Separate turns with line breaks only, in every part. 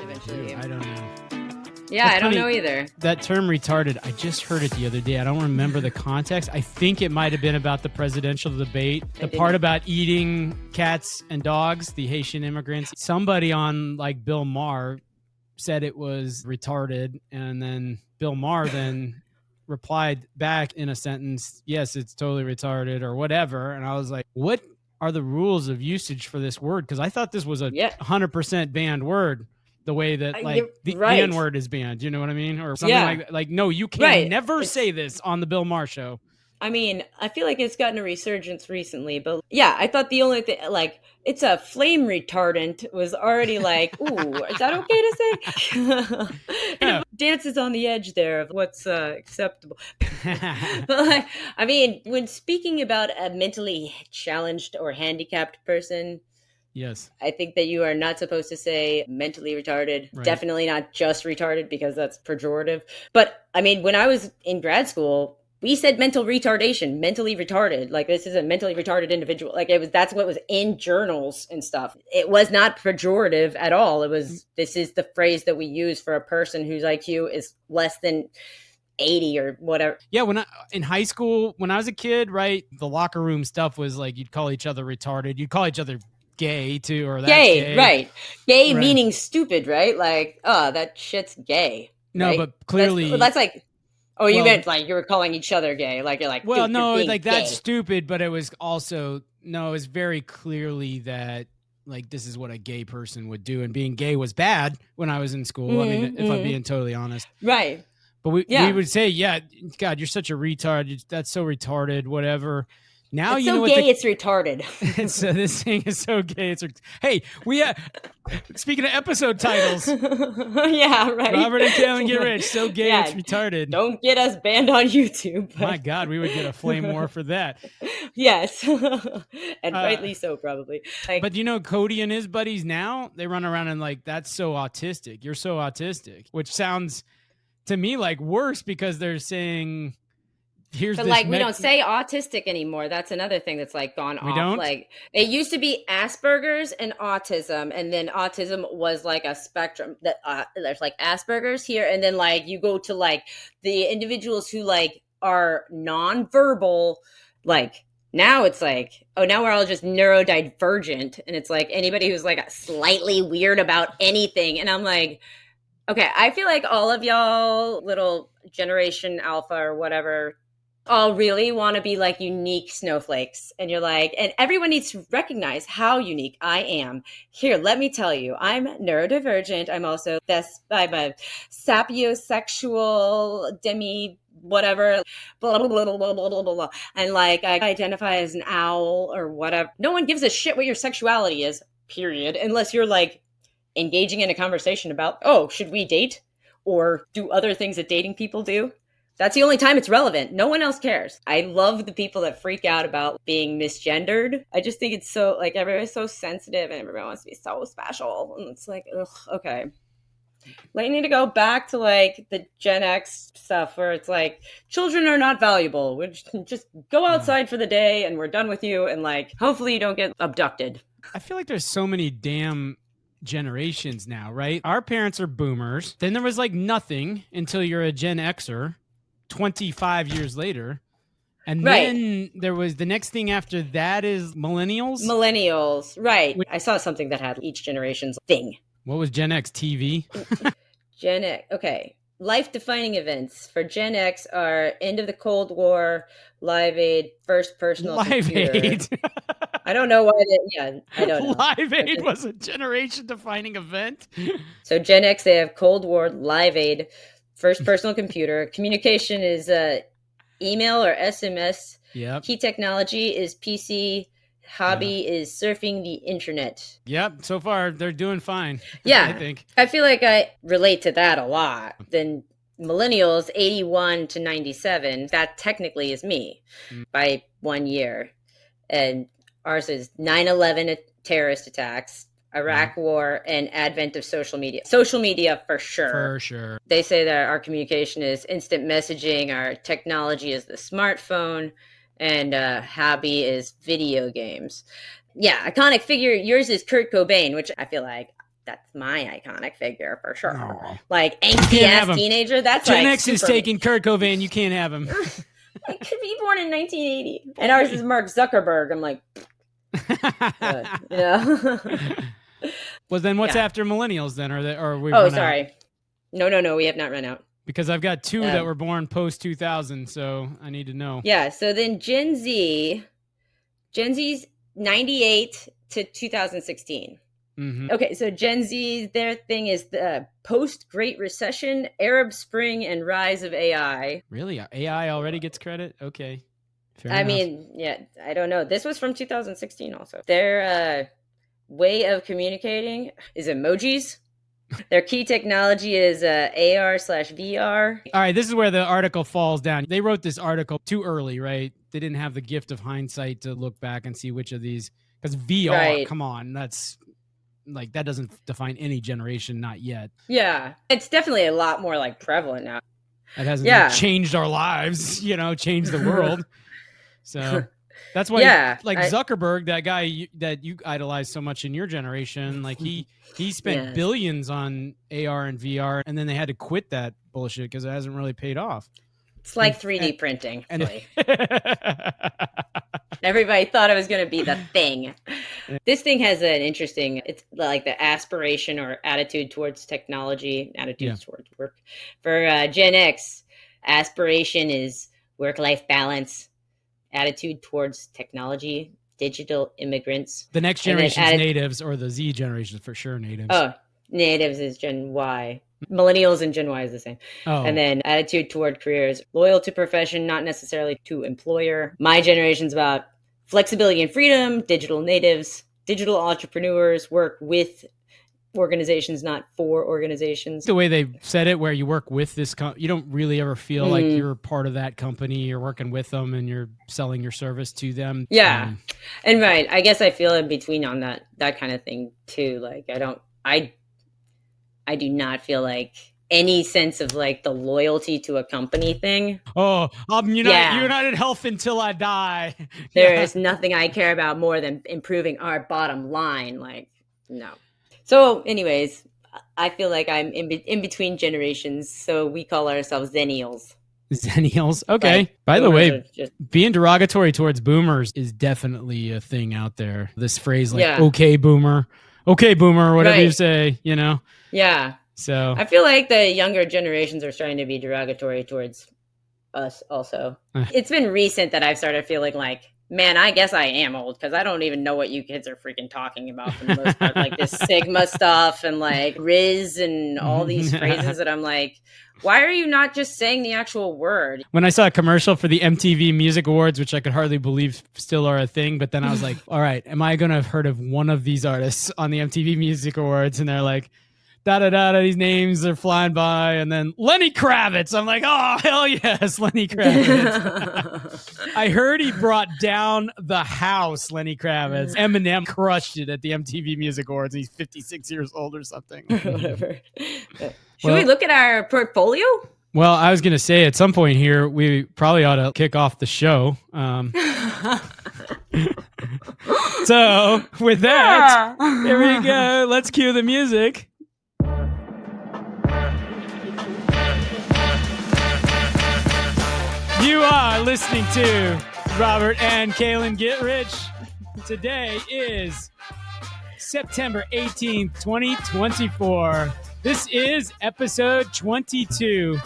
eventually.
I don't know.
Yeah, I don't know either.
That term retarded, I just heard it the other day. I don't remember the context. I think it might have been about the presidential debate. The part about eating cats and dogs, the Haitian immigrants. Somebody on like Bill Maher said it was retarded. And then Bill Maher then replied back in a sentence, yes, it's totally retarded or whatever. And I was like, what are the rules of usage for this word? Because I thought this was a 100% banned word. The way that like the N-word is banned, you know what I mean? Or something like no, you can never say this on the Bill Maher show.
I mean, I feel like it's gotten a resurgence recently, but yeah, I thought the only thing, like, it's a flame retardant was already like, ooh, is that okay to say? It dances on the edge there of what's acceptable. But like, I mean, when speaking about a mentally challenged or handicapped person,
yes,
I think that you are not supposed to say mentally retarded. Right. Definitely not just retarded because that's pejorative. But I mean, when I was in grad school, we said mental retardation, mentally retarded. Like, this is a mentally retarded individual. Like, that's what was in journals and stuff. It was not pejorative at all. It was, this is the phrase that we use for a person whose IQ is less than 80 or whatever.
Yeah, in high school, when I was a kid, right, the locker room stuff was like, you'd call each other retarded. You'd call each other gay too, or that's gay.
Right. Gay meaning stupid, right? Like, oh, that shit's gay.
No,
right?
But clearly
that's like, oh, you meant like you were calling each other gay. Like, you're like,
well, no,
like
that's stupid, but it was also, no, it was very clearly that like, this is what a gay person would do. And being gay was bad when I was in school. I mean, if I'm being totally honest.
Right.
But we would say, yeah, God, you're such a retard. That's so retarded, whatever. Now
it's
you
so
know what
gay, it's retarded.
So this thing is so gay. Hey, we speaking of episode titles.
Yeah, right.
Robert and Kalyn Get Rich. So gay, it's retarded.
Don't get us banned on YouTube. But...
My God, we would get a flame war for that.
Yes. And rightly so, probably. Like,
but you know, Cody and his buddies now, they run around and like, that's so autistic. You're so autistic, which sounds to me like worse because they're saying...
But like, we don't say autistic anymore. That's another thing that's like gone off.
Don't?
Like, it used to be Asperger's and autism, and then autism was like a spectrum that there's like Asperger's here, and then like you go to like the individuals who like are nonverbal. Like, now it's like, oh, now we're all just neurodivergent, and it's like anybody who's like slightly weird about anything, and I'm like, okay, I feel like all of y'all little Generation Alpha or whatever all really want to be like unique snowflakes. And you're like, and everyone needs to recognize how unique I am. Here, let me tell you, I'm neurodivergent. I'm also I'm a sapiosexual demi whatever, blah, blah, blah, blah, blah, blah, blah. And like, I identify as an owl or whatever. No one gives a shit what your sexuality is, period. Unless you're like engaging in a conversation about, oh, should we date? Or do other things that dating people do? That's the only time it's relevant. No one else cares. I love the people that freak out about being misgendered. I just think it's so, like, everybody's so sensitive and everyone wants to be so special. And it's like, ugh, okay. Like, you need to go back to, like, the Gen X stuff where it's like, children are not valuable. We just go outside for the day and we're done with you. And, like, hopefully you don't get abducted.
I feel like there's so many damn generations now, right? Our parents are boomers. Then there was, like, nothing until you're a Gen Xer. 25 years later. And then there was the next thing after that is millennials.
Right. I saw something that had each generation's thing.
What was Gen X? TV?
Gen X. Okay. Life-defining events for Gen X are end of the Cold War, Live Aid, first personal computer.
Live Aid.
I don't know why I don't know.
Live Aid was a generation-defining event.
So Gen X, they have Cold War, Live Aid, first personal computer. Communication is email or SMS.
Yep.
Key technology is PC. Hobby is surfing the internet.
Yep. So far, they're doing fine.
Yeah.
I think.
I feel like I relate to that a lot. Then millennials, 81 to 97, that technically is me by 1 year. And ours is 9/11 terrorist attacks, Iraq War, and advent of social media. Social media, for sure.
For sure.
They say that our communication is instant messaging. Our technology is the smartphone. And hobby is video games. Yeah, iconic figure. Yours is Kurt Cobain, which I feel like that's my iconic figure for sure.
Aw.
Like angsty
have
ass
him.
teenager. That's
Gen
like
X is
super me.
taking Kurt Cobain. You can't have him.
I could be born in 1980, and ours is Mark Zuckerberg. I'm like, you know.
Well, then what's
Yeah.
after millennials then? Or we
Oh,
run
sorry.
out?
No, we have not run out.
Because I've got two that were born post 2000, so I need to know.
Yeah, so then Gen Z's 98 to 2016.
Mm-hmm.
Okay, so Gen Z, their thing is the post-Great Recession, Arab Spring, and rise of AI.
Really? AI already gets credit? Okay. Fair
I
enough.
mean, yeah, I don't know. This was from 2016 also. Their way of communicating is emojis. Their key technology is AR/VR.
All right, this is where the article falls down. They wrote this article too early, right? They didn't have the gift of hindsight to look back and see which of these. Because VR,
Right.
come on, that's like that doesn't define any generation, not yet.
Yeah, it's definitely a lot more like prevalent now.
It hasn't like, changed our lives, changed the world. So that's why, Zuckerberg, that guy that you idolize so much in your generation, like he spent billions on AR and VR, and then they had to quit that bullshit because it hasn't really paid off.
It's like 3D printing. Everybody thought it was going to be the thing. This thing has an interesting, it's like the aspiration or attitude towards technology, towards work. For Gen X, aspiration is work-life balance, attitude towards technology, digital immigrants.
The next generation's natives, or the Z generation for sure natives.
Oh, natives is Gen Y. Millennials and Gen Y is the same.
Oh.
And then attitude toward careers, loyal to profession, not necessarily to employer. My generation's about flexibility and freedom, digital natives, digital entrepreneurs, work with organizations, not for organizations.
The way they said it, where you work with this, you don't really ever feel like you're part of that company. You're working with them and you're selling your service to them.
Yeah. And right. I guess I feel in between on that kind of thing too. Like I do not feel like any sense of like the loyalty to a company thing.
Oh, I'm United Health until I die.
There is nothing I care about more than improving our bottom line. Like, no. So anyways, I feel like I'm in between generations. So we call ourselves Zennials.
Zennials. Okay.
Like,
by the way, being derogatory towards boomers is definitely a thing out there. This phrase like, okay, boomer, whatever you say,
Yeah.
So
I feel like the younger generations are starting to be derogatory towards us also. It's been recent that I've started feeling like, man, I guess I am old because I don't even know what you kids are freaking talking about for the most part. Like this Sigma stuff and like Riz and all these phrases that I'm like, why are you not just saying the actual word?
When I saw a commercial for the MTV Music Awards, which I could hardly believe still are a thing, but then I was like, all right, am I going to have heard of one of these artists on the MTV Music Awards? And they're like, da-da-da-da, these names are flying by, and then Lenny Kravitz. I'm like, oh, hell yes, Lenny Kravitz. I heard he brought down the house, Lenny Kravitz. Eminem crushed it at the MTV Music Awards. He's 56 years old or something.
Whatever. Should we look at our portfolio?
Well, I was going to say at some point here, we probably ought to kick off the show. So with that, here we go. Let's cue the music. You are listening to Robert and Kalyn Get Rich. Today is September 18th, 2024. This is episode 22.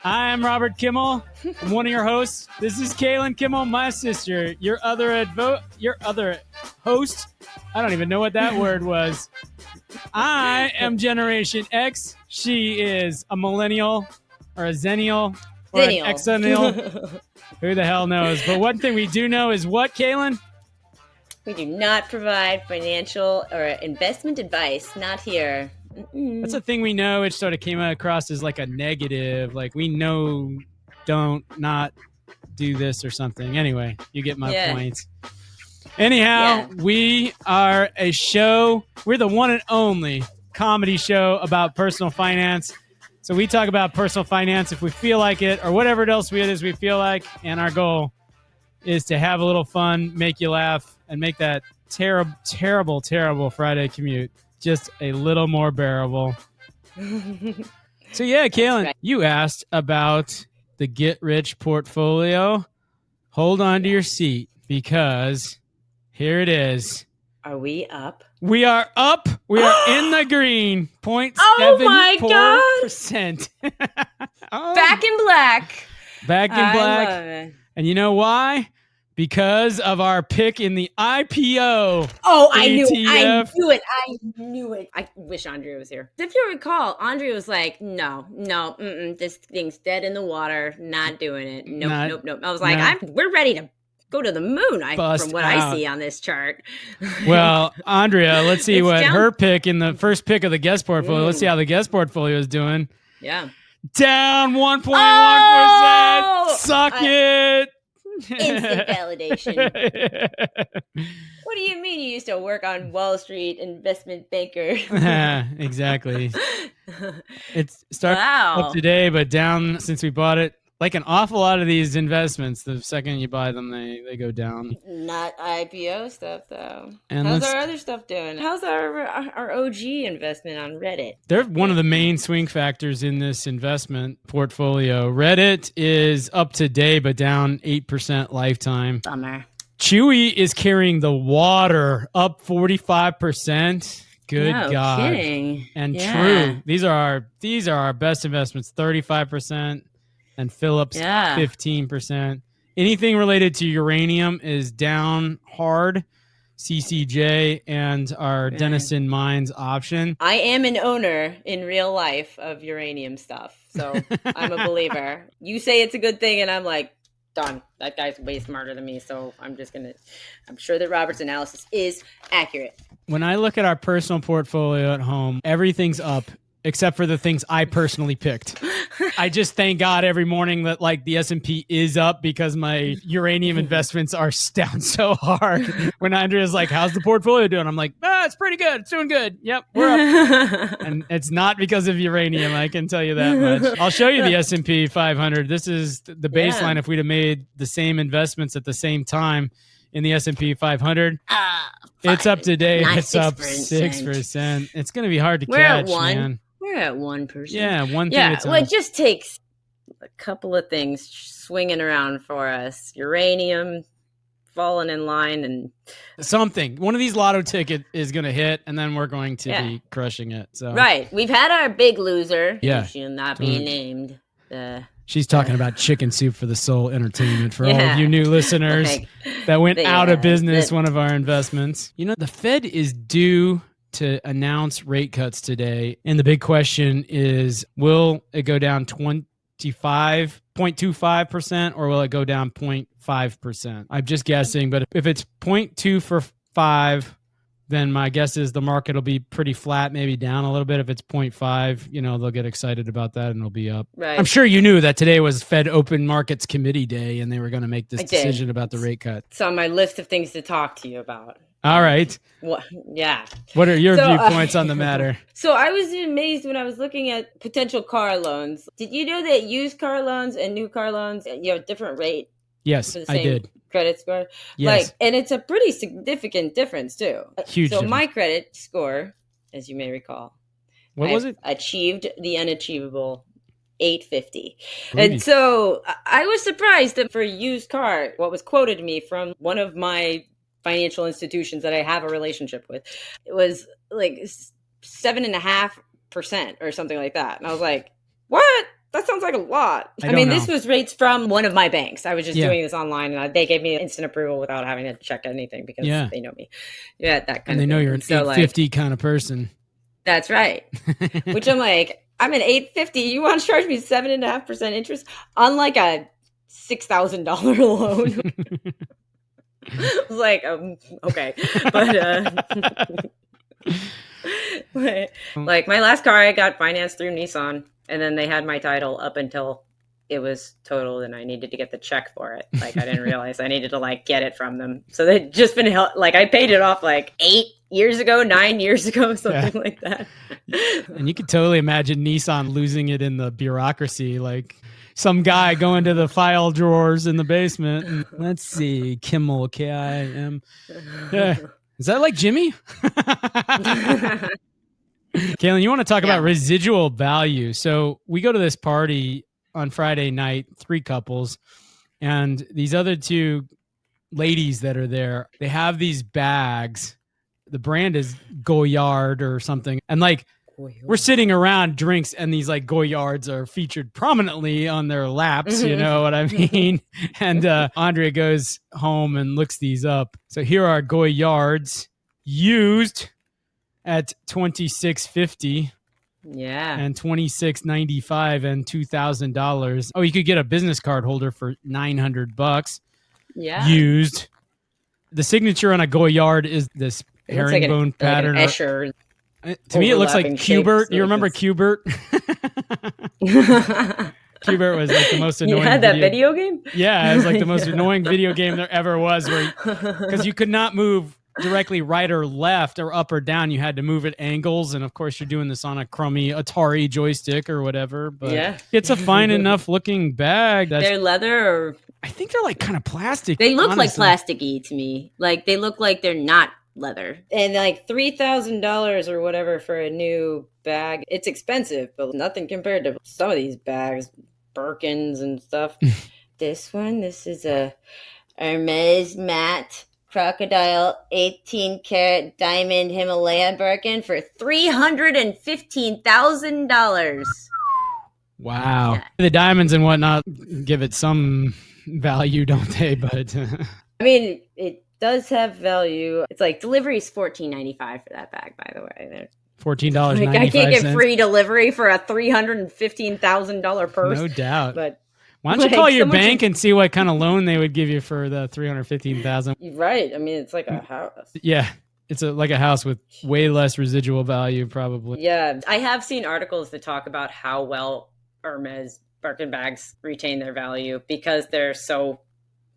I'm Robert Kimmel. I'm one of your hosts. This is Kalyn Kimmel, my sister, your other host. I don't even know what that word was. I am Generation X. She is a millennial or a zennial. Or an exennial. Who the hell knows? But one thing we do know is what, Kalyn?
We do not provide financial or investment advice. Not here.
That's a thing we know. It sort of came across as like a negative. Like we know, don't not do this or something. Anyway, you get my point. Anyhow, we are a show. We're the one and only comedy show about personal finance. So we talk about personal finance if we feel like it, or whatever else it is we feel like. And our goal is to have a little fun, make you laugh, and make that terrible, terrible, terrible Friday commute just a little more bearable. So yeah, Kalyn,
right.
you asked about the Get Rich portfolio. Hold on to your seat because here it is.
Are we up?
We are up. We are in the green. 0.74%.
Oh my God.
Oh.
Back in black.
Back in
I
black.
love it.
And you know why? Because of our pick in the IPO.
Oh, I knew it.
ETF.
I knew it. I wish Andrea was here. If you recall, Andrea was like, no, this thing's dead in the water. Not doing it. Nope. I was like, we're ready to go to the moon, from what I see on this chart.
Well, Andrea, let's see what her pick in the first pick of the guest portfolio. Let's see how the guest portfolio is doing.
Yeah.
Down 1.1%. Suck it.
Instant validation. What do you mean you used to work on Wall Street, investment banker?
Exactly. It's started up today, but down since we bought it. Like an awful lot of these investments, the second you buy them, they go down.
Not IPO stuff, though.
And
how's our other stuff doing? How's our OG investment on Reddit?
They're one of the main swing factors in this investment portfolio. Reddit is up today, but down 8% lifetime.
Bummer.
Chewy is carrying the water, up 45%. Good
no
God.
Kidding.
And true. These are our best investments, 35%. And Phillips, 15%. Anything related to uranium is down hard. CCJ and our Denison Mines option.
I am an owner in real life of uranium stuff, so I'm a believer. You say it's a good thing, and I'm like, done. That guy's way smarter than me, so I'm sure that Robert's analysis is accurate.
When I look at our personal portfolio at home, everything's up. Except for the things I personally picked. I just thank God every morning that like the S&P is up because my uranium investments are down so hard. When Andrea's like, how's the portfolio doing? I'm like, it's pretty good. It's doing good. Yep, we're up. And it's not because of uranium, I can tell you that much. I'll show you the S&P 500. This is the baseline if we'd have made the same investments at the same time in the S&P 500. It's up today. It's up 6%. It's going to be hard to catch, man.
We're at 1%.
Yeah, one thing.
Yeah, well, it just takes a couple of things swinging around for us. Uranium falling in line and
something. One of these lotto tickets is going to hit, and then we're going to be crushing it. So
right, we've had our big loser.
Yeah,
she'll not be named.
She's talking about Chicken Soup for the Soul Entertainment for all of you new listeners that went out of business. One of our investments. You know, the Fed is due to announce rate cuts today. And the big question is, will it go down 0.25% or will it go down 0.5%? I'm just guessing, but if it's 0.25, then my guess is the market will be pretty flat, maybe down a little bit. If it's 0.5, they'll get excited about that and it'll be up.
Right.
I'm sure you knew that today was Fed Open Markets Committee Day and they were going to make this decision about the rate cut.
It's on my list of things to talk to you about.
All right.
What? Yeah.
What are your viewpoints on the matter?
So I was amazed when I was looking at potential car loans. Did you know that used car loans and new car loans, you have a different rate?
Yes, I did.
Credit score?
Yes.
And it's a pretty significant difference too.
Huge difference.
My credit score, as you may recall.
What was it?
Achieved the unachievable. 850. And so I was surprised that for a used car, what was quoted to me from one of my financial institutions that I have a relationship with, it was like 7.5% or something like that. And I was like, what? That sounds like a lot. I mean, this was rates from one of my banks. I was just doing this online and they gave me instant approval without having to check anything because they know me. Yeah, that kind of thing.
And they know you're an 850 kind of person.
That's right. Which I'm like, I'm an 850. You want to charge me 7.5% interest on like a $6,000 loan? I was like, okay. But like my last car, I got financed through Nissan, and then they had my title up until it was totaled, and I needed to get the check for it. Like I didn't realize I needed to like get it from them. So they'd just been like I paid it off like 9 years ago, something like that.
And you could totally imagine Nissan losing it in the bureaucracy, like some guy going to the file drawers in the basement. And, let's see, Kimmel, Kim. Yeah. Is that like Jimmy? Kalyn, you want to talk about residual value? So we go to this party on Friday night, 3 couples, and these other 2 ladies that are there, they have these bags. The brand is Goyard or something. And like, we're sitting around drinks and these like Goyards are featured prominently on their laps. You know what I mean? And Andrea goes home and looks these up. So here are Goyards used at $26.50.
Yeah.
And $26.95 and $2,000. Oh, you could get a business card holder for $900.
Yeah.
Used. The signature on a Goyard is this herringbone pattern.
Like an Escher.
To me, it looks like Qbert. You remember Qbert? Qbert was like the most annoying.
You had that video game?
Yeah, it was like the most annoying video game there ever was, because you could not move directly right or left or up or down. You had to move at angles, and of course, you're doing this on a crummy Atari joystick or whatever. But it's a fine enough looking bag.
They're leather, or
I think they're like kind of plastic.
They look like plasticky to me. Like they look like they're not leather. And like $3,000 or whatever for a new bag. It's expensive, but nothing compared to some of these bags, Birkins and stuff. This is a Hermes matte crocodile 18-karat diamond Himalayan Birkin for $315,000.
Wow. Yeah. The diamonds and whatnot give it some value, don't they? But
I mean, it does have value. It's like delivery's $14.95 for that bag, by the way.
$14.95.
Like, I can't get free delivery for a $315,000 purse.
No doubt.
But
why don't you call your bank and see what kind of loan they would give you for the $315,000?
Right. I mean, it's like a house.
Yeah. It's like a house with way less residual value, probably.
Yeah. I have seen articles that talk about how well Hermes Birkin bags retain their value because they're so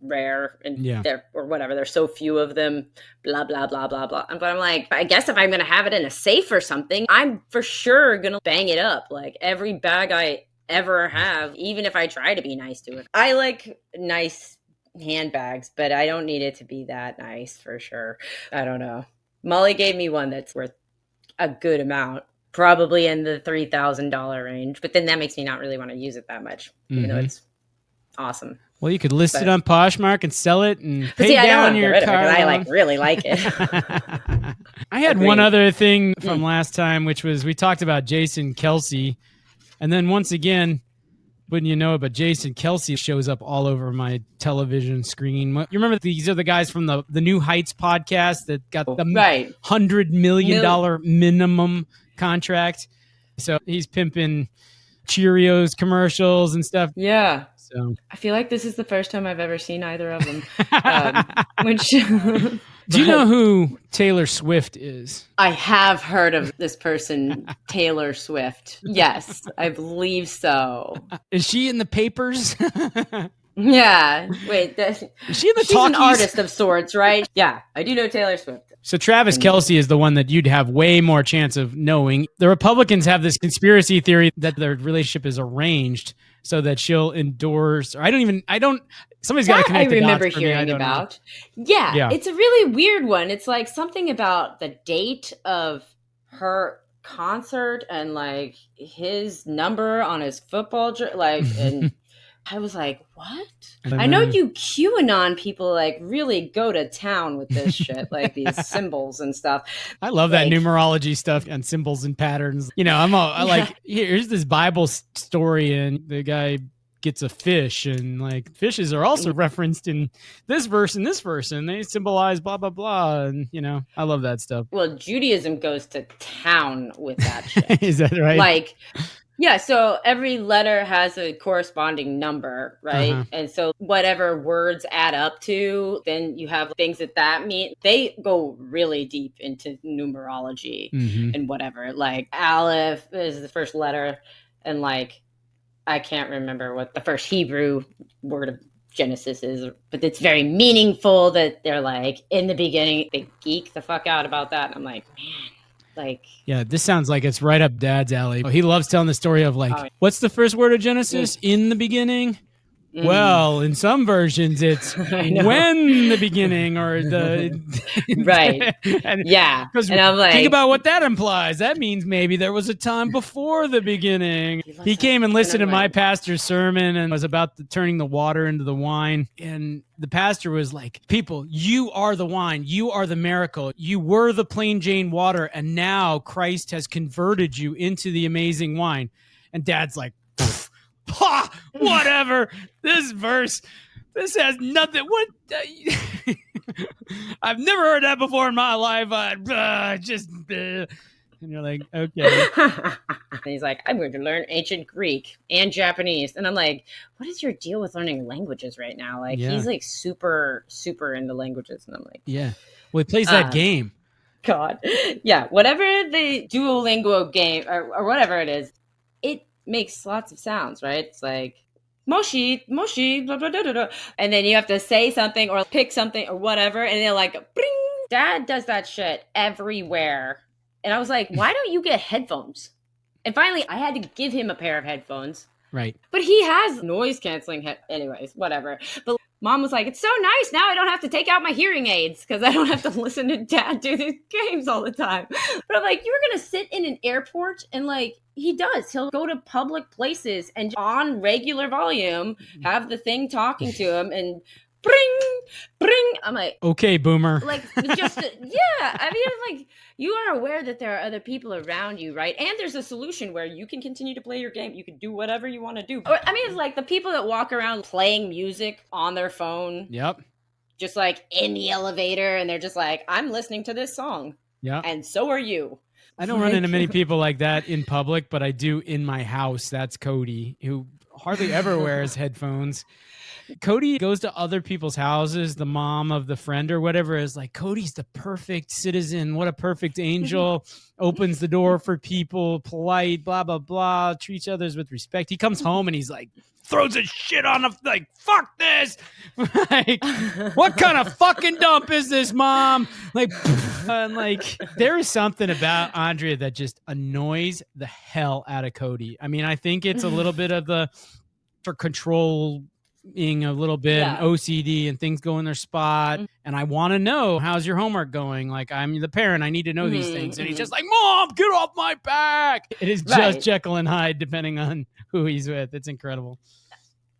rare and there's so few of them, blah blah blah blah blah. But I'm like, I guess if I'm gonna have it in a safe or something, I'm for sure gonna bang it up. Like every bag I ever have, even if I try to be nice to it. I like nice handbags, but I don't need it to be that nice for sure. I don't know. Molly gave me one that's worth a good amount, probably in the $3,000 range, but then that makes me not really want to use it that much, even though it's awesome.
Well, you could list it on Poshmark and sell it and pay down your car.
I really like it.
I had one other thing from last time, which was we talked about Jason Kelce. And then once again, wouldn't you know it, but Jason Kelce shows up all over my television screen. You remember these are the guys from the New Heights podcast that got the $100 million minimum contract. So he's pimping Cheerios commercials and stuff.
Yeah.
So
I feel like this is the first time I've ever seen either of them.
Do you know who Talor Swift is?
I have heard of this person, Talor Swift. Yes, I believe so.
Is she in the papers?
Yeah. Wait,
is she in the
she's an artist of sorts, right? Yeah, I do know Talor Swift.
So Travis Kelce is the one that you'd have way more chance of knowing. The Republicans have this conspiracy theory that their relationship is arranged so that she'll endorse. Or somebody's got to connect the dots.
I remember hearing about. Yeah, it's a really weird one. It's like something about the date of her concert and like his number on his football and I was like, what? I know you QAnon people like really go to town with this shit, like these symbols and stuff.
I love that numerology stuff and symbols and patterns. You know, I like, here's this Bible story and the guy gets a fish and like fishes are also referenced in this verse and they symbolize blah, blah, blah. And, you know, I love that stuff.
Well, Judaism goes to town with that shit.
Is that right?
Like... Yeah, so every letter has a corresponding number, right? Uh-huh. And so whatever words add up to, then you have things that mean. They go really deep into numerology and whatever. Like Aleph is the first letter, and like I can't remember what the first Hebrew word of Genesis is, but it's very meaningful that they're like in the beginning. They geek the fuck out about that, and I'm like, man. Like,
yeah, this sounds like it's right up Dad's alley. He loves telling the story of like, what's the first word of Genesis? In the beginning Well, in some versions, it's when the beginning or the
right. Yeah.
Because
And I'm like,
think about what that implies. That means maybe there was a time before the beginning. He came and listened to my pastor's sermon and was about turning the water into the wine. And the pastor was like, people, you are the wine. You are the miracle. You were the plain Jane water. And now Christ has converted you into the amazing wine. And Dad's like, ha, whatever. This verse, this has nothing. What? I've never heard that before in my life. And you're like, okay.
And he's like, I'm going to learn ancient Greek and Japanese. And I'm like, what is your deal with learning languages right now? Like, he's like super, super into languages. And I'm like,
yeah. Well, he plays that game.
God. Yeah. Whatever the Duolingo game or whatever it is, it makes lots of sounds, right? It's like, Moshi, Moshi, blah, blah, blah, blah, blah. And then you have to say something or pick something or whatever. And they're like, bring. Dad does that shit everywhere. And I was like, why don't you get headphones? And finally, I had to give him a pair of headphones.
Right.
But he has noise canceling. Anyways, whatever. But Mom was like, it's so nice. Now I don't have to take out my hearing aids because I don't have to listen to Dad do these games all the time. But I'm like, you were going to sit in an airport and like, he does. He'll go to public places and on regular volume, have the thing talking to him and bring, bring. I'm like,
okay, boomer.
Like, just, yeah. I mean, like, you are aware that there are other people around you, right? And there's a solution where you can continue to play your game. You can do whatever you want to do. I mean, it's like the people that walk around playing music on their phone.
Yep.
Just like in the elevator. And they're just like, I'm listening to this song.
Yeah.
And so are you.
I don't run into many people like that in public, but I do in my house. That's Cody, who hardly ever wears headphones. Cody goes to other people's houses. The mom of the friend or whatever is like, Cody's the perfect citizen. What a perfect angel. Opens the door for people, polite, blah, blah, blah, treats others with respect. He comes home and he's like, throws his shit on the, like, fuck this. Like, what kind of fucking dump is this, Mom? Like, and like, there is something about Andrea that just annoys the hell out of Cody. I mean, I think it's a little bit of the for control being a little bit and OCD and things go in their spot. And I want to know, how's your homework going? Like, I'm the parent. I need to know these things. And he's just like, Mom, get off my back. It is just Jekyll and Hyde, depending on who he's with. It's incredible.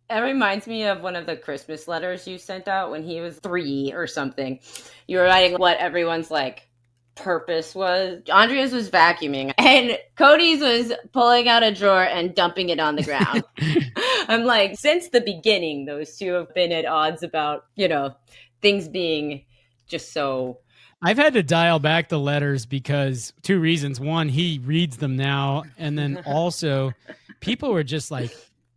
It reminds me of one of the Christmas letters you sent out when he was 3 or something. You were writing what everyone's like purpose was. Andrea's was vacuuming and Cody's was pulling out a drawer and dumping it on the ground. I'm like, since the beginning, those two have been at odds about, you know, things being just so.
I've had to dial back the letters because 2 reasons. One, he reads them now. And then also people were just like,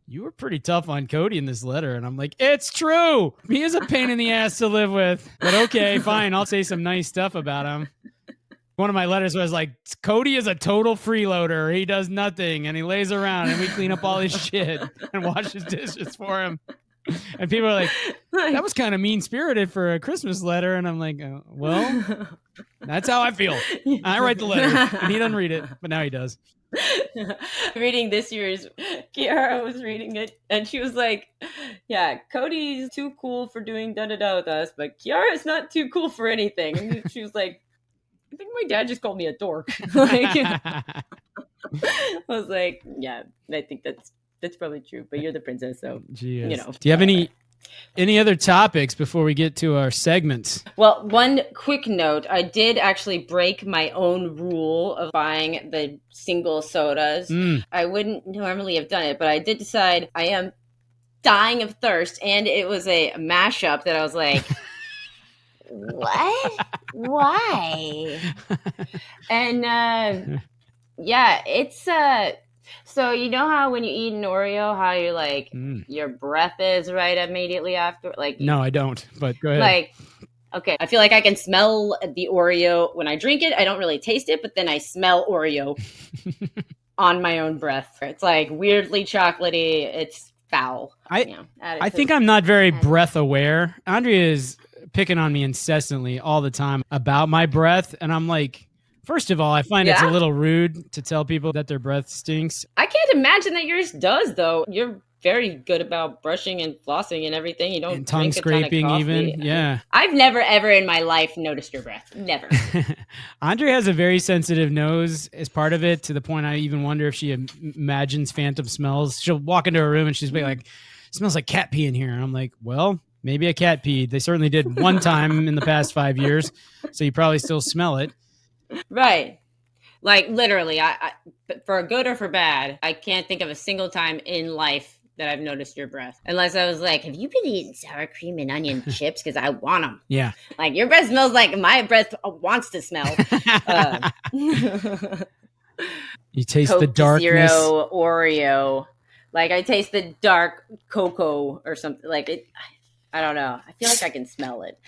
you were pretty tough on Cody in this letter. And I'm like, it's true. He is a pain in the ass to live with. But okay, fine. I'll say some nice stuff about him. One of my letters was like, Cody is a total freeloader. He does nothing and he lays around and we clean up all his shit and wash his dishes for him. And people are like, that was kind of mean-spirited for a Christmas letter. And I'm like, well, that's how I feel. I write the letter and he doesn't read it, but now he does.
Reading this year's, Kiara was reading it and she was like, yeah, Cody's too cool for doing da-da-da with us, but Kiara's not too cool for anything. And she was like, I think my dad just called me a dork. Like, I was like, yeah, I think that's probably true. But you're the princess, so you know.
Do you have any other topics before we get to our segments?
Well, one quick note: I did actually break my own rule of buying the single sodas. I wouldn't normally have done it, but I did decide I am dying of thirst, and it was a mashup that I was like. What? Why? And yeah, it's so you know how when you eat an Oreo, how you're like your breath is right immediately after? Like,
no, I don't. But go ahead.
Like, okay, I feel like I can smell the Oreo when I drink it. I don't really taste it, but then I smell Oreo on my own breath. It's like weirdly chocolatey. It's foul.
I think I'm not very breath aware. Andrea is picking on me incessantly all the time about my breath. And I'm like, first of all, I find it's a little rude to tell people that their breath stinks.
I can't imagine that yours does, though. Your very good about brushing and flossing and everything. You don't
And tongue
drink a ton of
scraping
coffee.
even. Yeah.
I've never ever in my life noticed your breath. Never.
Andre has a very sensitive nose as part of it, to the point I even wonder if she imagines phantom smells. She'll walk into a room and she's like, "It smells like cat pee in here." And I'm like, well, maybe a cat peed. They certainly did one time in the past 5 years, so you probably still smell it.
Right. Like literally, I for good or for bad, I can't think of a single time in life that I've noticed your breath. Unless I was like, have you been eating sour cream and onion chips? Because I want them.
Yeah.
Like, your breath smells like my breath wants to smell.
You taste
Coke
the darkness.
Zero Oreo. Like, I taste the dark cocoa or something. Like, it. I don't know. I feel like I can smell it.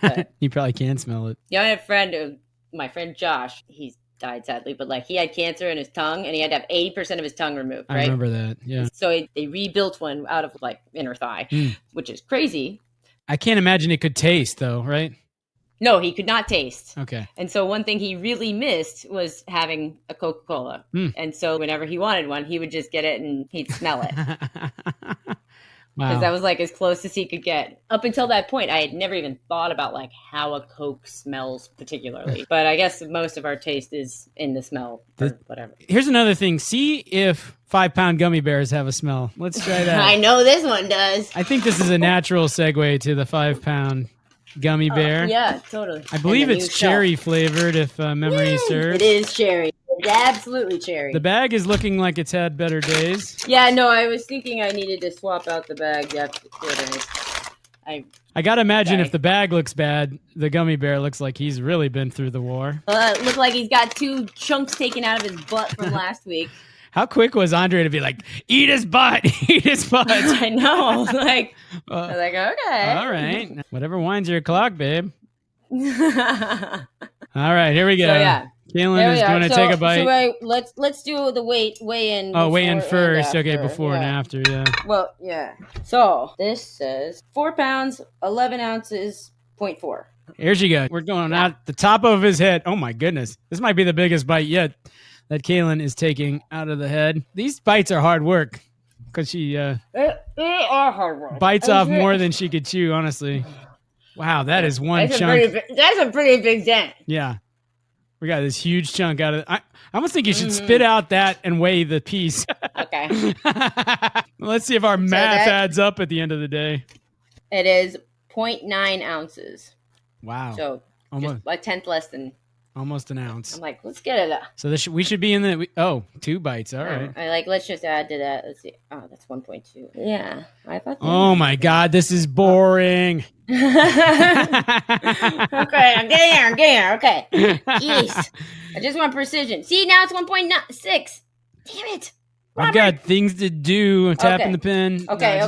But,
you probably can smell it.
yeah, I had a friend, my friend Josh, he's died sadly, but like he had cancer in his tongue and he had to have 80% of his tongue removed, right?
I remember that. Yeah.
So they rebuilt one out of like inner thigh, which is crazy.
I can't imagine it could taste though, right?
No, he could not taste.
Okay.
And so one thing he really missed was having a Coca-Cola. And so whenever he wanted one, he would just get it and he'd smell it. Because that was like as close as he could get. Up until that point, I had never even thought about like how a Coke smells particularly. But I guess most of our taste is in the smell or whatever.
Here's another thing. See if 5-pound gummy bears have a smell. Let's try that.
I know this one does.
I think this is a natural segue to the 5-pound gummy bear.
Yeah, totally.
I believe it's cherry flavored, if memory serves.
It is cherry. It's absolutely cherry.
The bag is looking like it's had better days.
Yeah, no, I was thinking I needed to swap out the bag after 4 days.
I gotta imagine if the bag looks bad, the gummy bear looks like he's really been through the war.
It looks like he's got 2 chunks taken out of his butt from last week.
How quick was Andre to be like, eat his butt, eat his butt?
I know. Like, I was like, okay.
All right. Whatever winds your clock, babe. All right, here we go.
So, yeah.
Kalyn is going to take a bite.
Let's do the weigh in.
Oh, weigh in first. Okay, before and after, yeah.
Well, yeah. So this says 4 pounds, 11 ounces, 0.4.
Here she goes. We're going out the top of his head. Oh my goodness. This might be the biggest bite yet that Kalyn is taking out of the head. These bites are hard work because she
they are hard work.
Bites off more than she could chew, honestly. Wow, that is one chunk.
That's a pretty big dent.
Yeah. We got this huge chunk out of it. I almost think you should spit out that and weigh the piece.
Okay.
Let's see if our math adds up at the end of the day.
It is 0.9 ounces.
Wow.
So almost a tenth less than.
Almost an ounce.
I'm like, let's get it up.
So we should be in the 2 bites. All right.
Let's just add to that. Let's see. Oh, that's 1.2. Yeah. I thought.
Oh my God, this is boring.
Okay, I'm getting there. Okay. Jeez. I just want precision. See, now it's 1.6. Damn it. Robert.
I've got things to do. Tapping the pen.
Okay.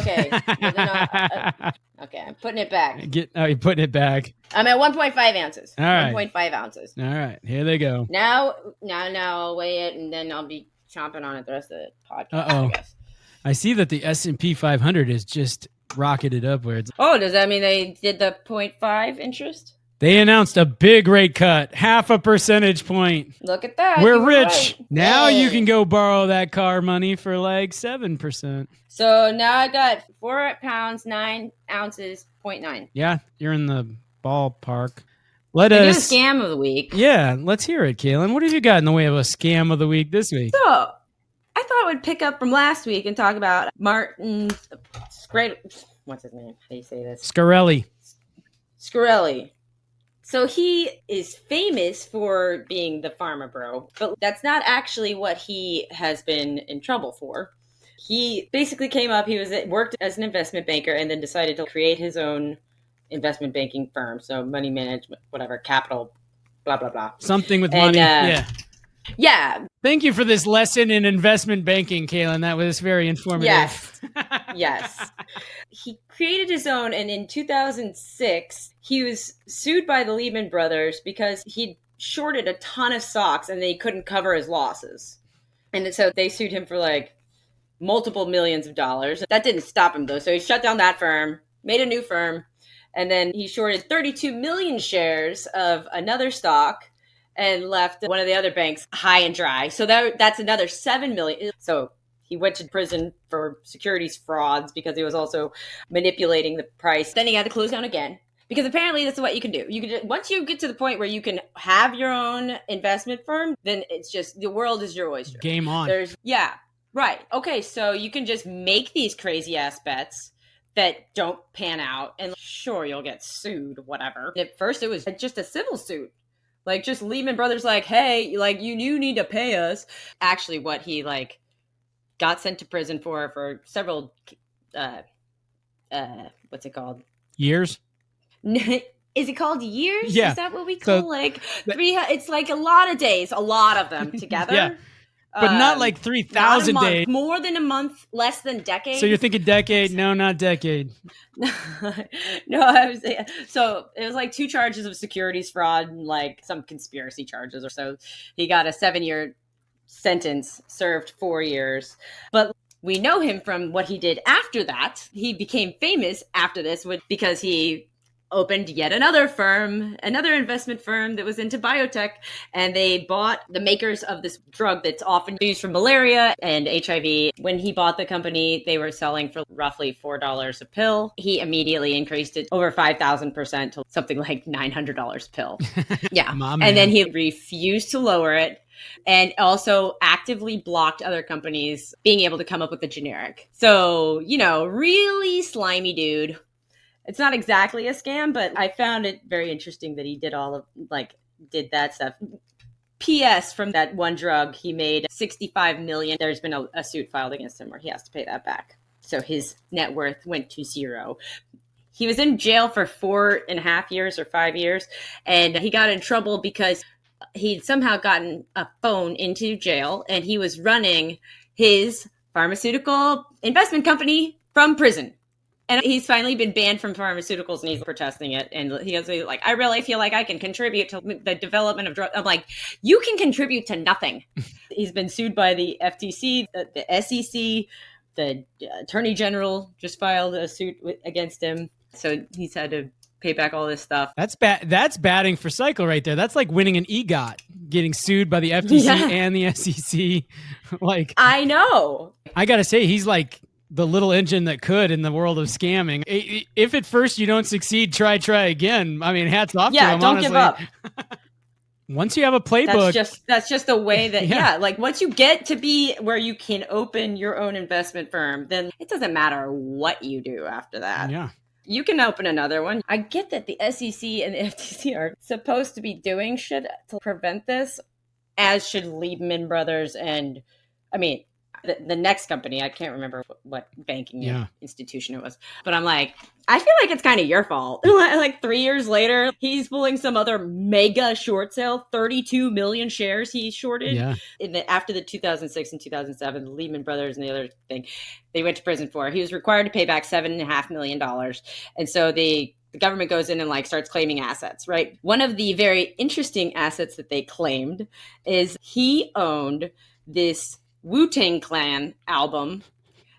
Okay, I'm putting it back.
You're putting it back.
I'm at 1.5 ounces.
All right.
1.5 ounces.
All right, here they go.
Now I'll weigh it, and then I'll be chomping on it the rest of the podcast.
Uh-oh. I see that the S&P 500 is just rocketed upwards.
Oh, does that mean they did the 0.5 interest?
They announced a big rate cut, 0.5 percentage point.
Look at that.
We're rich.
Right.
Now you can go borrow that car money for like 7%.
So now I got 4 pounds, 9 ounces, 0.9.
Yeah, you're in the ballpark.
Let's do the scam of the week.
Yeah, let's hear it, Kalyn. What have you got in the way of a scam of the week this week?
So I thought I would pick up from last week and talk about Martin Shkreli. What's his name? How do you say this?
Shkreli.
So he is famous for being the pharma bro, but that's not actually what he has been in trouble for. He basically came up, worked as an investment banker and then decided to create his own investment banking firm. So money management, whatever, capital, blah, blah, blah.
Something with money.
Yeah.
Thank you for this lesson in investment banking, Kalyn. That was very informative.
Yes. He created his own, and in 2006, he was sued by the Lehman Brothers because he'd shorted a ton of stocks and they couldn't cover his losses. And so they sued him for like multiple millions of dollars. That didn't stop him though. So he shut down that firm, made a new firm, and then he shorted 32 million shares of another stock and left one of the other banks high and dry. So that's another 7 million. So He went to prison for securities frauds because he was also manipulating the price. Then he had to close down again. Because apparently that's what you can do. You can once you get to the point where you can have your own investment firm, then it's just the world is your oyster.
Game on.
Right. Okay, so you can just make these crazy ass bets that don't pan out, and sure, you'll get sued, whatever. At first, it was just a civil suit. Like, just Lehman Brothers, like, hey, like, you need to pay us. Actually, what he, like, got sent to prison for several, what's it called?
Years?
Is it called years?
Yeah.
Is that what we call, like, it's like a lot of days, a lot of them together.
Yeah. But not like 3,000 days.
More than a month, less than decade.
So you're thinking decade? No, not decade.
No, so it was like 2 charges of securities fraud and like some conspiracy charges or so. He got a 7-year sentence, served 4 years. But we know him from what he did after that. He became famous after this because he opened yet another firm, another investment firm that was into biotech, and they bought the makers of this drug that's often used for malaria and HIV. When he bought the company, they were selling for roughly $4 a pill. He immediately increased it over 5,000% to something like $900 a pill. Yeah. And then he refused to lower it, and also actively blocked other companies being able to come up with a generic. So, really slimy dude. It's not exactly a scam, but I found it very interesting that he did did that stuff. P.S. From that one drug, he made $65 million. There's been a suit filed against him where he has to pay that back. So his net worth went to zero. He was in jail for 4.5 years or 5 years, and he got in trouble because he'd somehow gotten a phone into jail, and he was running his pharmaceutical investment company from prison. And he's finally been banned from pharmaceuticals, and he's protesting it. And he goes like, I really feel like I can contribute to the development of drugs. I'm like, you can contribute to nothing. He's been sued by the FTC, the SEC, the Attorney General just filed a suit against him. So he's had to pay back all this stuff.
That's batting for cycle right there. That's like winning an EGOT, getting sued by the FTC and the SEC. Like,
I know.
I got to say, he's like the little engine that could in the world of scamming. If at first you don't succeed, try again. I mean, hats off to him.
Yeah, don't
honestly.
give up.
Once you have a playbook,
that's just the way that like once you get to be where you can open your own investment firm, then it doesn't matter what you do after that.
Yeah.
You can open another one. I get that the SEC and the FTC are supposed to be doing shit to prevent this, as should Lehman Brothers and, I mean, the next company. I can't remember what banking institution it was. But I'm like, I feel like it's kind of your fault. Like 3 years later, he's pulling some other mega short sale, 32 million shares he shorted.
Yeah.
After the 2006 and 2007, the Lehman Brothers and the other thing, they went to prison for. He was required to pay back $7.5 million. And so the government goes in and like starts claiming assets, right? One of the very interesting assets that they claimed is he owned this Wu Tang Clan album.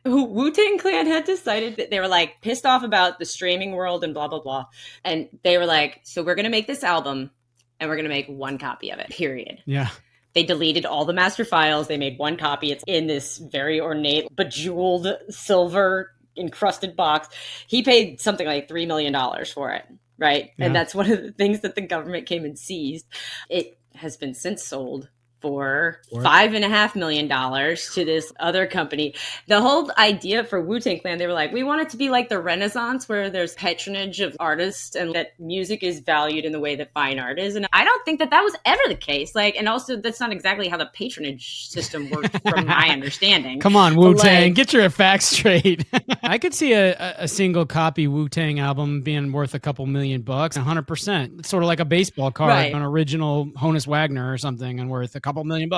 Wu Tang Clan had decided that they were like pissed off about the streaming world and blah, blah, blah. And they were like, so we're going to make this album and we're going to make one copy of it, period.
Yeah.
They deleted all the master files. They made one copy. It's in this very ornate, bejeweled, silver encrusted box. He paid something like $3 million for it, right? Yeah. And that's one of the things that the government came and seized. It has been since sold for $5.5 million to this other company. The whole idea for Wu Tang Clan, they were like, we want it to be like the Renaissance, where there's patronage of artists and that music is valued in the way that fine art is. And I don't think that was ever the case. Like, and also that's not exactly how the patronage system works, from my understanding.
Come on, Wu Tang, get your facts straight. I could see a single copy Wu Tang album being worth a couple $1 million, 100%. It's sort of like a baseball card, right? An original Honus Wagner or something, and worth a couple $1 million.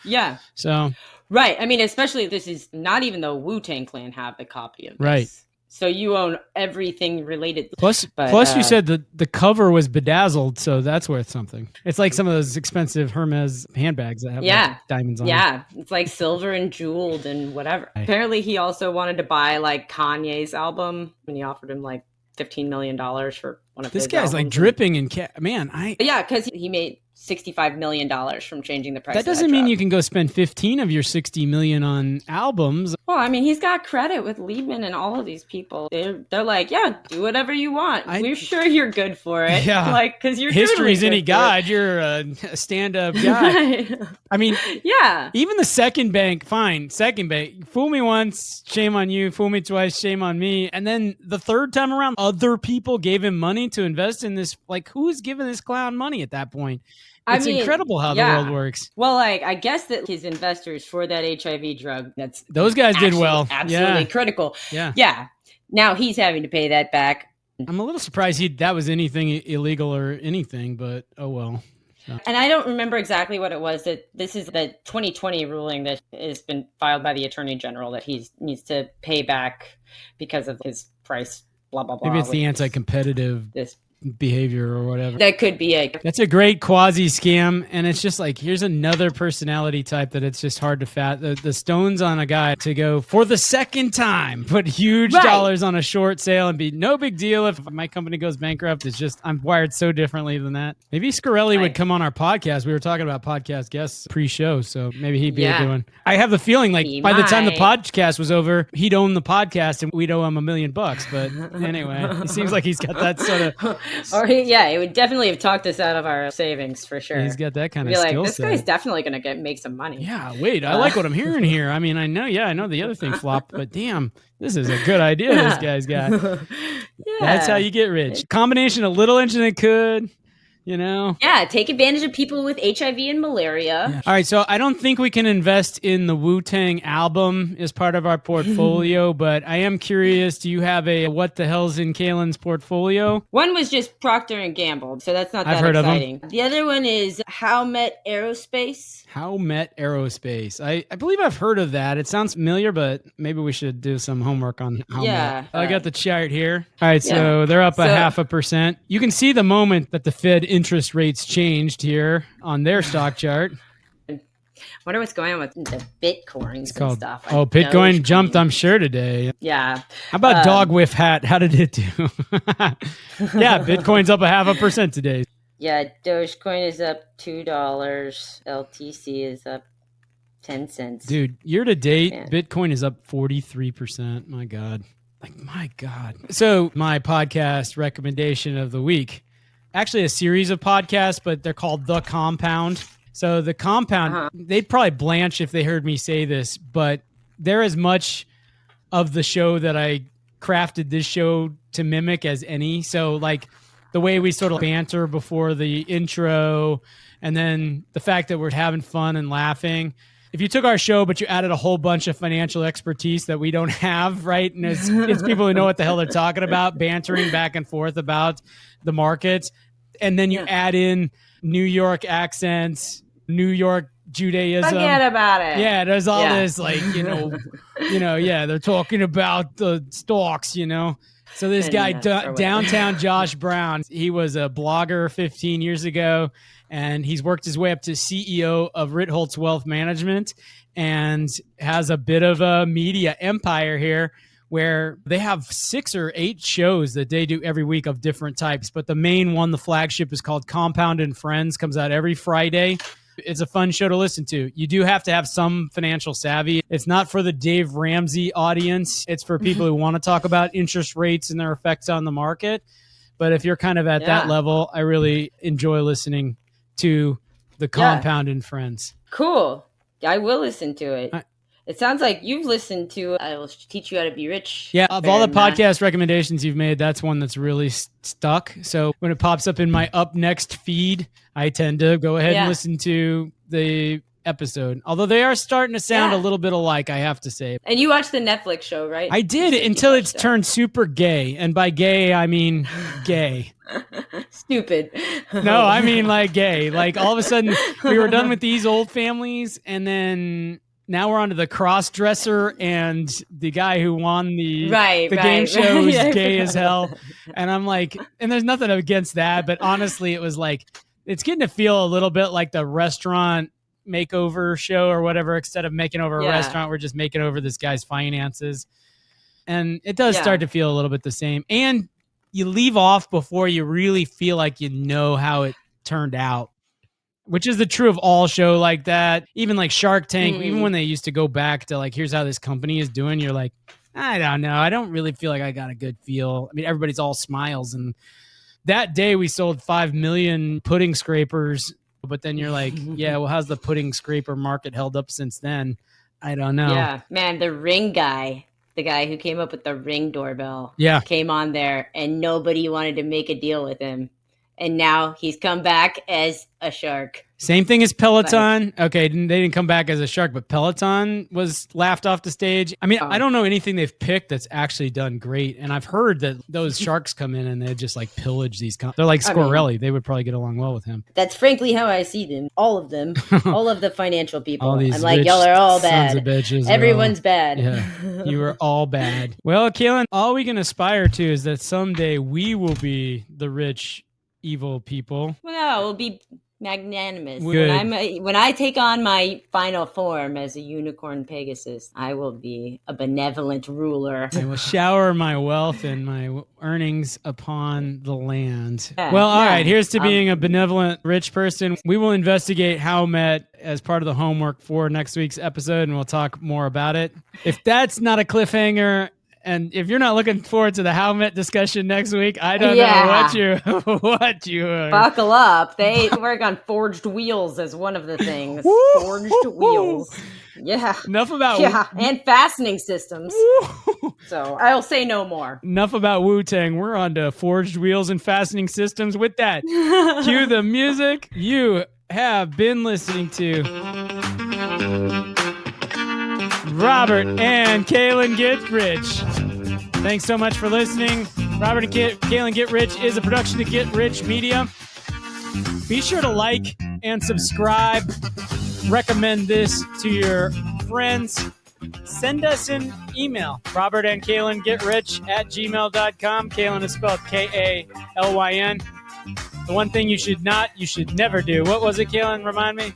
Yeah. So, right. I mean, especially this is not even the Wu Tang Clan have the copy of this.
Right.
So you own everything related.
Plus you said the cover was bedazzled, so that's worth something. It's like some of those expensive Hermes handbags that have like diamonds on them. Yeah,
it's like silver and jeweled and whatever. Right. Apparently, he also wanted to buy like Kanye's album, and he offered him like $15 million for one of his albums.
This guy's like dripping in because
he made $65 million from changing the price.
That doesn't mean you can go spend 15 of your 60 million on albums.
Well, I mean, he's got credit with Liebman and all of these people. They're like, yeah, do whatever you want. We're sure you're good for it.
Yeah,
like because you're
history's
totally
any guide. You're a stand-up guy. I mean,
yeah.
Even the second bank, fine. Second bank, fool me once, shame on you. Fool me twice, shame on me. And then the third time around, other people gave him money to invest in this. Like, who's giving this clown money at that point? It's incredible how the world works.
Well, like, I guess that his investors for that HIV drug,
those guys did well.
Absolutely critical. Yeah. Now he's having to pay that back.
I'm a little surprised that was anything illegal or anything, but oh well. So.
And I don't remember exactly what it was. That this is the 2020 ruling that has been filed by the Attorney General that he needs to pay back because of his price, blah, blah, blah.
Maybe it's the anti-competitive behavior or whatever.
That could be
That's a great quasi scam, and it's just like, here's another personality type that it's just hard to the stones on a guy to go for the second time, put huge dollars on a short sale and be no big deal if my company goes bankrupt. It's just, I'm wired so differently than that. Maybe Shkreli would come on our podcast. We were talking about podcast guests pre-show, so maybe he'd be a good one. I have the feeling like by the time the podcast was over, he'd own the podcast and we'd owe him $1 million. But anyway, it seems like he's got that sort of
Or he would definitely have talked us out of our savings for sure.
He's got that kind of
skill set. This guy's definitely going to make some money.
Yeah, wait, I like what I'm hearing here. I mean, I know the other thing flopped, but damn, this is a good idea this guy's got. That's how you get rich. Combination of little engine and could.
Yeah, take advantage of people with HIV and malaria.
Yeah. All right, so I don't think we can invest in the Wu Tang album as part of our portfolio, but I am curious, do you have a what the hell's in Kalyn's portfolio?
One was just Procter and Gamble, so that's not that exciting. The other one is Howmet Aerospace.
Howmet Aerospace. I believe I've heard of that. It sounds familiar, but maybe we should do some homework on Howmet.
Yeah.
I got the chart here. All right, so they're up 0.5%. You can see the moment that the Fed interest rates changed here on their stock chart.
I wonder what's going on with the Bitcoins and stuff.
Bitcoin jumped, I'm sure, today.
Yeah.
How about Dog Whiff Hat? How did it do? Yeah, Bitcoin's up 0.5% today.
Yeah, Dogecoin is up $2. LTC is up 10 cents.
Dude, year to date, Bitcoin is up 43%. My God. So my podcast recommendation of the week, actually a series of podcasts, but they're called The Compound. So The Compound, they'd probably blanch if they heard me say this, but they're as much of the show that I crafted this show to mimic as any. So like the way we sort of banter before the intro, and then the fact that we're having fun and laughing. If you took our show, but you added a whole bunch of financial expertise that we don't have, right? And it's people who know what the hell they're talking about, bantering back and forth about the markets. And then you add in New York accents, New York Judaism.
Forget about it.
Yeah, there's all this like, they're talking about the stocks, So this guy, downtown Josh Brown, he was a blogger 15 years ago, and he's worked his way up to CEO of Ritholtz Wealth Management and has a bit of a media empire here where they have 6 or 8 shows that they do every week of different types. But the main one, the flagship, is called Compound and Friends, comes out every Friday. It's a fun show to listen to. You do have to have some financial savvy. It's not for the Dave Ramsey audience. It's for people who want to talk about interest rates and their effects on the market. But if you're kind of at that level, I really enjoy listening to The Compound and Friends.
Cool. I will listen to it. It sounds like you've listened to I Will Teach You How to Be Rich.
Yeah, of all the podcast recommendations you've made, that's one that's really stuck. So when it pops up in my up next feed, I tend to go ahead and listen to the episode. Although they are starting to sound a little bit alike, I have to say.
And you watched the Netflix show, right?
I did, until it's turned super gay. And by gay, I mean gay.
Stupid.
No, I mean like gay. Like all of a sudden, we were done with these old families, and then now we're on to the cross-dresser, and the guy who won the game show is gay as hell. And I'm like, and there's nothing against that, but honestly, it was like, it's getting to feel a little bit like the restaurant makeover show or whatever. Instead of making over a restaurant, we're just making over this guy's finances. And it does start to feel a little bit the same. And you leave off before you really feel like you know how it turned out. which is the true of all show like that. Even like Shark Tank, even when they used to go back to like, here's how this company is doing, you're like, I don't know. I don't really feel like I got a good feel. I mean, everybody's all smiles. And that day we sold 5 million pudding scrapers. But then you're like, yeah, well, how's the pudding scraper market held up since then? I don't know.
Yeah, man, the Ring guy, the guy who came up with the Ring doorbell, came on there and nobody wanted to make a deal with him. And now he's come back as a shark.
Same thing as Peloton. Okay, they didn't come back as a shark, but Peloton was laughed off the stage. I mean, I don't know anything they've picked that's actually done great. And I've heard that those sharks come in and they just like pillage these. They're like Shkreli. They would probably get along well with him.
That's frankly how I see them. All of them. All of the financial people. I'm like,
rich
y'all are all bad.
Sons of bitches.
Everyone's bad.
Yeah, you are all bad. Well, Kalyn, all we can aspire to is that someday we will be the rich, evil people.
Well, no, we'll be magnanimous.
Good.
When I take on my final form as a unicorn Pegasus, I will be a benevolent ruler.
I will shower my wealth and my earnings upon the land. Well, all right, here's to being a benevolent rich person. We will investigate Howmet as part of the homework for next week's episode, and we'll talk more about it. If that's not a cliffhanger, and if you're not looking forward to the Howmet discussion next week, I don't know what you are.
Buckle up. They work on forged wheels as one of the things. Forged wheels. Yeah.
Enough about
and fastening systems. So I'll say no more.
Enough about Wu Tang. We're on to forged wheels and fastening systems. With that, cue the music. You have been listening to Robert and Kalyn Get Rich. Thanks so much for listening. Robert and Kalyn Get Rich is a production of Get Rich Media. Be sure to like and subscribe. Recommend this to your friends. Send us an email, Robert and Kalyn Get Rich at gmail.com. Kalyn is spelled Kalyn. The one thing you should never do. What was it, Kalyn? Remind me.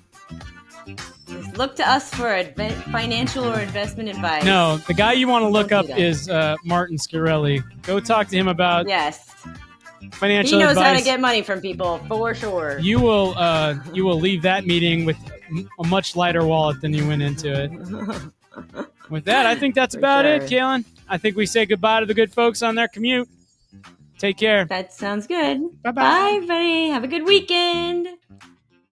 Look to us for financial or investment advice.
No, the guy you want to look up is Martin Shkreli. Go talk to him about financial advice.
He knows how to get money from people, for sure.
You will leave that meeting with a much lighter wallet than you went into it. With that, I think that's about it, Kalyn. I think we say goodbye to the good folks on their commute. Take care.
That sounds good.
Bye-bye.
Bye, everybody. Have a good weekend.